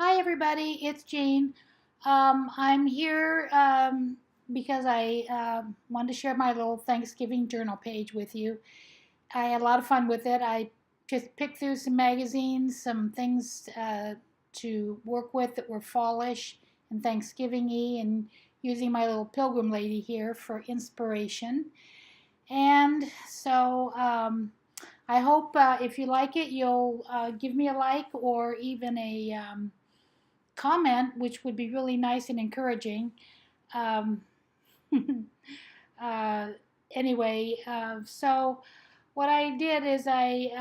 Hi, everybody. It's Jean. I'm here because I wanted to share my little Thanksgiving journal page with you. I had a lot of fun with it. I just picked through some magazines, some things to work with that were fallish and Thanksgiving-y, and using my little pilgrim lady here for inspiration. And so I hope if you like it, you'll give me a like or even a comment, which would be really nice and encouraging. Um, uh, anyway, so what I did is I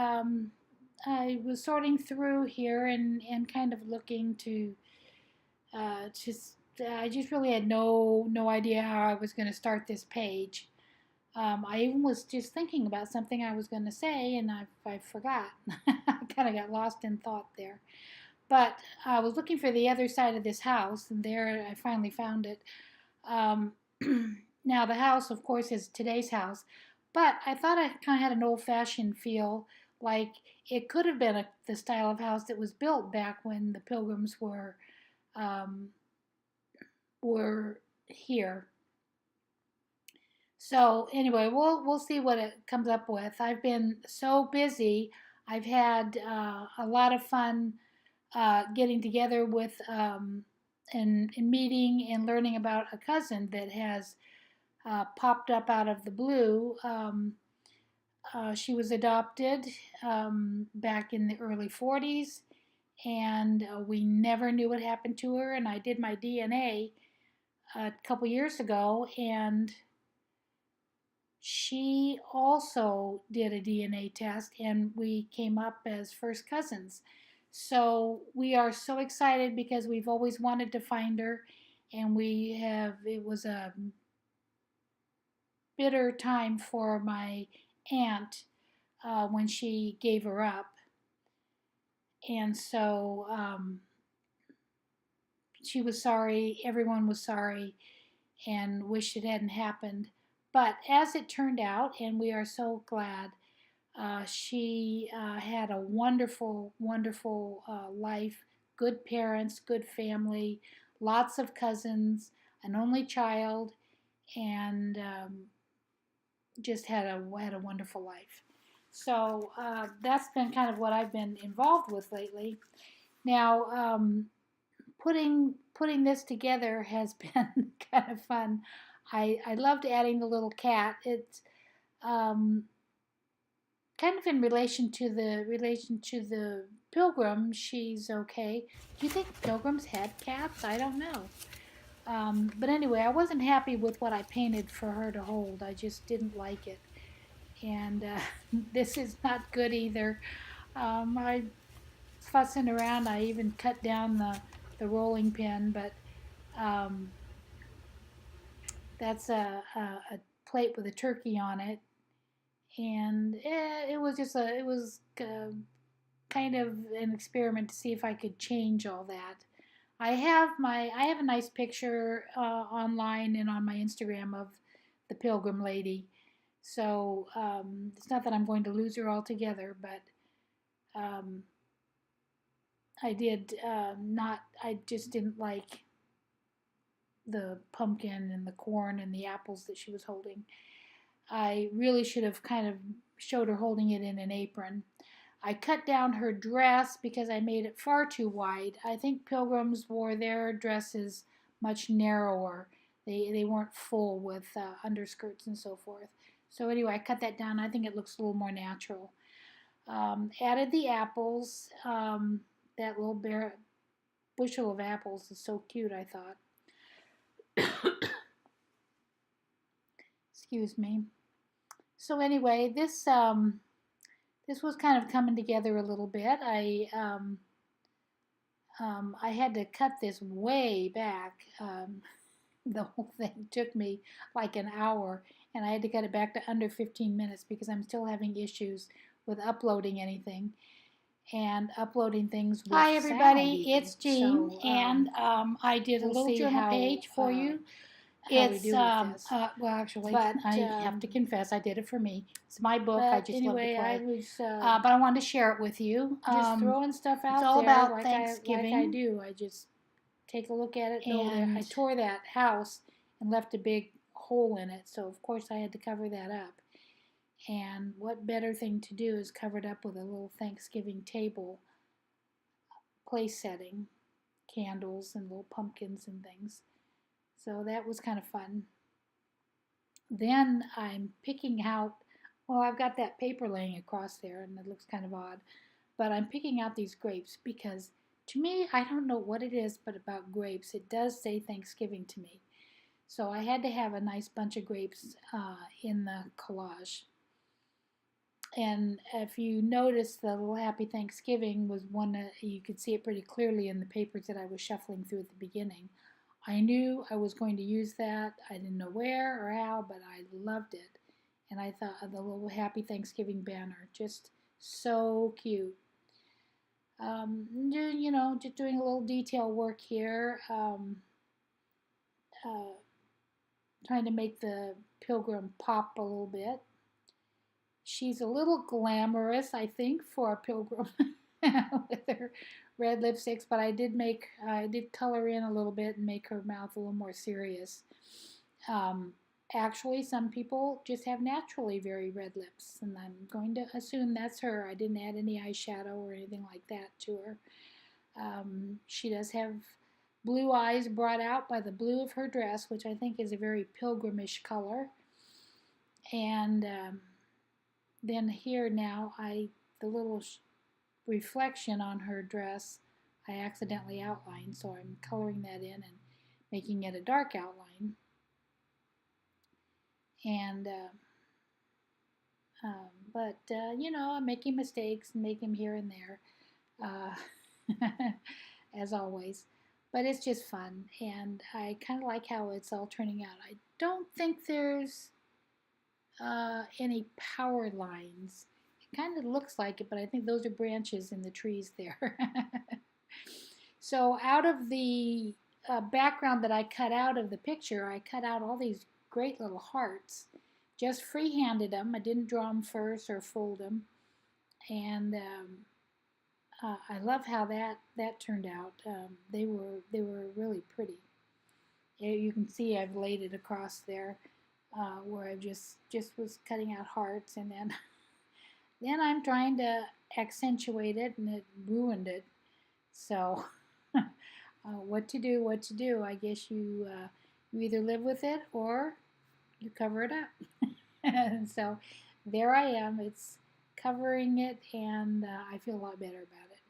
was sorting through here and kind of looking to just I just really had no idea how I was going to start this page. I even was just thinking about something I was going to say, and I forgot. I kind of got lost in thought there. But I was looking for the other side of this house, and there I finally found it. Um, now, the house, of course, is today's house, but I thought it kind of had an old fashioned feel, like it could have been the style of house that was built back when the pilgrims um, were here. So anyway, we'll see what it comes up with. I've been so busy. I've had a lot of fun getting together with and meeting and learning about a cousin that has popped up out of the blue. She was adopted back in the early 40s, and we never knew what happened to her. And I did my DNA a couple years ago, and she also did a DNA test, and we came up as first cousins. So we are so excited because we've always wanted to find her, and it was a bitter time for my aunt when she gave her up. And so she was sorry, everyone was sorry, and wished it hadn't happened. But as it turned out, and we are so glad, she had a wonderful, wonderful life, good parents, good family, lots of cousins, an only child, and just had a wonderful life. So that's been kind of what I've been involved with lately. Now, putting this together has been kind of fun. I loved adding the little cat. It's um, kind of in relation to the pilgrim. She's okay. Do you think pilgrims had cats? I don't know. But anyway, I wasn't happy with what I painted for her to hold. I just didn't like it, and this is not good either. I fussing around. I even cut down the rolling pin, but um, that's a plate with a turkey on it, and it was just it was kind of an experiment to see if I could change all that. I have a nice picture online and on my Instagram of the pilgrim lady. So it's not that I'm going to lose her altogether, but um, I did not. I just didn't like the pumpkin and the corn and the apples that she was holding. I really should have kind of showed her holding it in an apron. I cut down her dress because I made it far too wide. I think pilgrims wore their dresses much narrower. They weren't full with underskirts and so forth. So anyway, I cut that down. I think it looks a little more natural. Added the apples. That little bushel of apples is so cute, I thought. Excuse me. So anyway, this was kind of coming together a little bit. I had to cut this way back. The whole thing took me like an hour, and I had to cut it back to under 15 minutes because I'm still having issues with uploading anything and uploading things with Hi, everybody. sound even. It's Jean, So and I did a we'll little see journal how page for you. how we It's do with this. well, actually, But I have to confess, I did it for me. It's my book. I but just love to anyway, I play. was But I wanted to share it with you. just throwing stuff It's out all there about like I Thanksgiving, do. I just take a look at it. Oh, there! I and tore that house and left a big hole in it, so of course I had to cover that up. And what better thing to do is cover it up with a little Thanksgiving table place setting, candles and little pumpkins and things. So that was kind of fun. Then I'm picking out, well, I've got that paper laying across there and it looks kind of odd, but I'm picking out these grapes because to me, I don't know what it is, but about grapes, it does say Thanksgiving to me. So I had to have a nice bunch of grapes in the collage. And if you notice, the little Happy Thanksgiving was one that you could see it pretty clearly in the papers that I was shuffling through at the beginning. I knew I was going to use that. I didn't know where or how, but I loved it. And I thought of the little Happy Thanksgiving banner, just so cute. Just doing a little detail work here, uh, trying to make the pilgrim pop a little bit. She's a little glamorous, I think, for a pilgrim with her red lipsticks, but I did color in a little bit and make her mouth a little more serious. Um, Actually, some people just have naturally very red lips, and I'm going to assume that's her. I didn't add any eyeshadow or anything like that to her. She does have blue eyes brought out by the blue of her dress, which I think is a very pilgrimish color. And then here now, the little reflection on her dress, I accidentally outlined, so I'm coloring that in and making it a dark outline. And I'm making mistakes and making them here and there, as always. But it's just fun, and I kind of like how it's all turning out. I don't think there's any power lines. It kind of looks like it, but I think those are branches in the trees there. So out of the background that I cut out of the picture, I cut out all these great little hearts. Just free-handed them. I didn't draw them first or fold them. And I love how that turned out. They were really pretty. You can see I've laid it across there where I just was cutting out hearts, and then then I'm trying to accentuate it, and it ruined it. So what to do? What to do? I guess you either live with it or you cover it up. And so there I am. It's covering it, and I feel a lot better about it.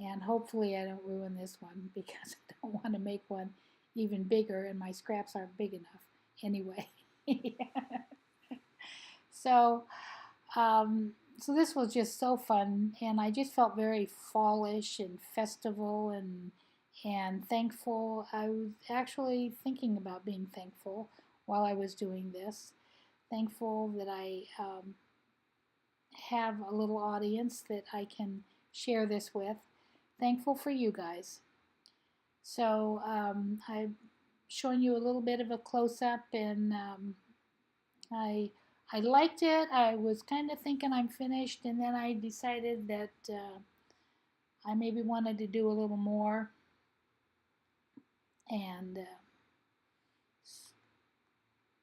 And hopefully I don't ruin this one because I don't want to make one even bigger, and my scraps aren't big enough anyway. So, um, so this was just so fun, and I just felt very fallish and festival and thankful. I was actually thinking about being thankful while I was doing this. Thankful that I have a little audience that I can share this with. Thankful for you guys. So I've shown you a little bit of a close up, and I I liked it. I was kind of thinking I'm finished, and then I decided that I maybe wanted to do a little more, and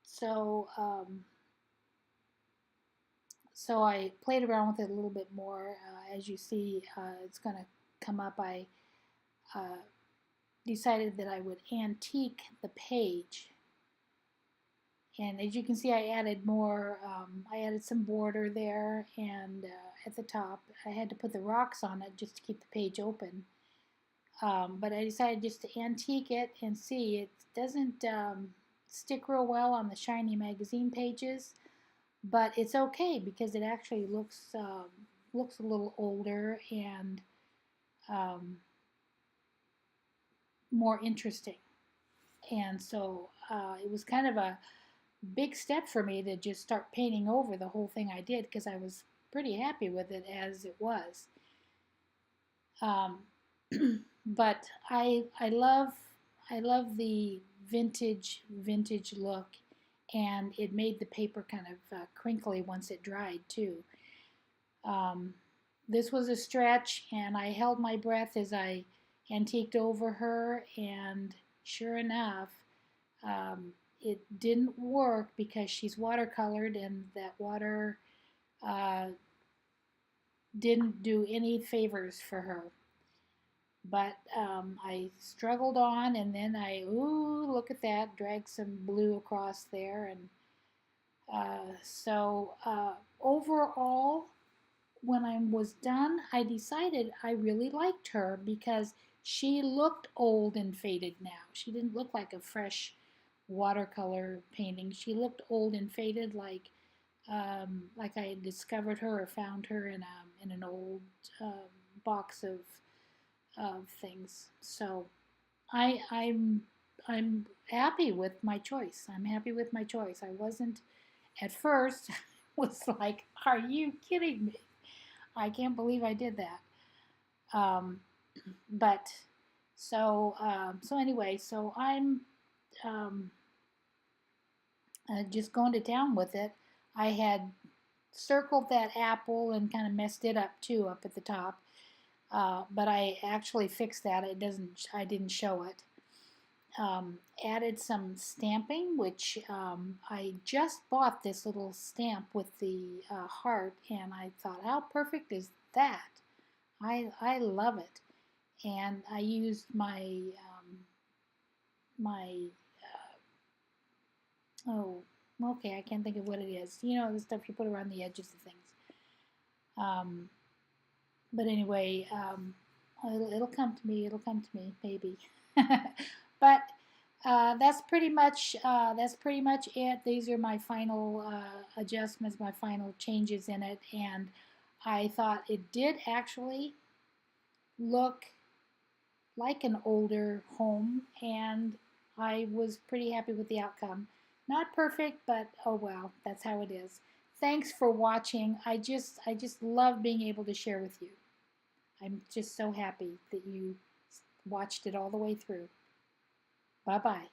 so so I played around with it a little bit more. As you see, it's going to come up. I uh, decided that I would antique the page. And as you can see, I added more. I added some border there, and at the top, I had to put the rocks on it just to keep the page open. But I decided just to antique it and see. It doesn't stick real well on the shiny magazine pages, but it's okay because it actually looks a little older and um, more interesting. And so it was kind of a big step for me to just start painting over the whole thing I did because I was pretty happy with it as it was. Um, but I love vintage look, and it made the paper kind of crinkly once it dried too. Um, this was a stretch, and I held my breath as I antiqued over her, and sure enough, um, it didn't work because she's watercolored, and that water uh, didn't do any favors for her. But I struggled on, and then ooh, look at that, dragged some blue across there. And overall, when I was done, I decided I really liked her because she looked old and faded now. She didn't look like a fresh watercolor painting. She looked old and faded, like I had discovered her or found her in an old um, box of things. So I I'm happy with my choice. I'm happy with my choice. I wasn't at first was like, are you kidding me? I can't believe I did that. Um, but so anyway, so I'm um, just going to town with it. I had circled that apple and kind of messed it up too up at the top. But I actually fixed that. It doesn't. I didn't show it. Added some stamping, which I just bought this little stamp with the heart, and I thought, how perfect is that? I love it, and I used my oh, okay, I can't think of what it is. You know, the stuff you put around the edges of things. Um, but anyway, it'll come to me. It'll come to me, maybe. But that's pretty much it. These are my final adjustments, my final changes in it, and I thought it did actually look like an older home, and I was pretty happy with the outcome. Not perfect, but oh well, that's how it is. Thanks for watching. I just love being able to share with you. I'm just so happy that you watched it all the way through. Bye bye.